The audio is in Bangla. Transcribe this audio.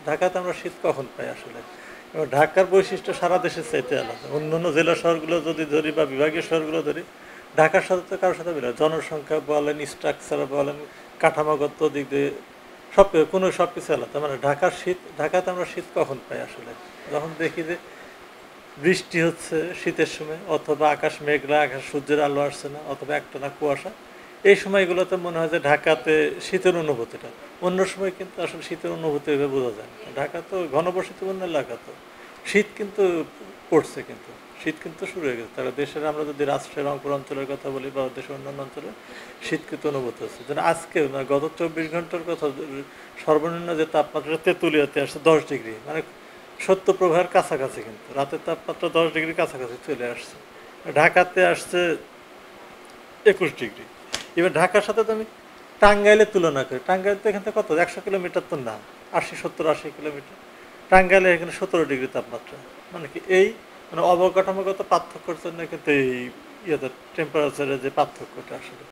ঢাকাতে আমরা শীত কখন পাই আসলে? এবং ঢাকার বৈশিষ্ট্য সারা দেশের চাইতে আলাদা। অন্যান্য জেলা শহরগুলো যদি ধরি বা বিভাগীয় শহরগুলো ধরি, ঢাকার সাথে তো কারোর সাথে মিলে না। জনসংখ্যা বলেন, স্ট্রাকচার বলেন, কাঠামোগত দিক দিয়ে সব কিছু আলাদা। মানে ঢাকাতে আমরা শীত কখন পাই আসলে? যখন দেখি যে বৃষ্টি হচ্ছে শীতের সময়, অথবা আকাশ মেঘলা, আকাশ সূর্যের আলো আসছে না, অথবা একটানা কুয়াশা, এই সময়গুলোতে মনে হয় যে ঢাকাতে শীতের অনুভূতিটা। অন্য সময় কিন্তু আসলে শীতের অনুভূতি এভাবে বোঝা যায় না। ঢাকা তো ঘনবসতিপূর্ণ এলাকা, তো শীত কিন্তু পড়ছে, কিন্তু শীত কিন্তু শুরু হয়ে গেছে। তাহলে দেশের আমরা যদি রাষ্ট্রের রংপুর অঞ্চলের কথা বলি বা দেশের অন্যান্য অঞ্চলে শীত কিন্তু অনুভূত হচ্ছে। যেন আজকে মানে গত 24 ঘন্টার কথা, সর্বনিম্ন যে তাপমাত্রা তেঁতুলিয়াতে আসছে 10 ডিগ্রি, মানে সত্যপ্রভার কাছাকাছি, কিন্তু রাতের তাপমাত্রা 10 ডিগ্রির কাছাকাছি চলে আসছে। ঢাকাতে আসছে 21 ডিগ্রি। এবার ঢাকার সাথে তো আমি টাঙ্গাইলের তুলনা করি, টাঙ্গাইল তো এখান থেকে কত 100 কিলোমিটার তো না, 70-80 কিলোমিটার। টাঙ্গাইলে এখানে 17 ডিগ্রি তাপমাত্রা। মানে কি এই মানে অবকাঠামোগত পার্থক্যের জন্য কিন্তু এই টেম্পারেচারের যে পার্থক্যটা আসলে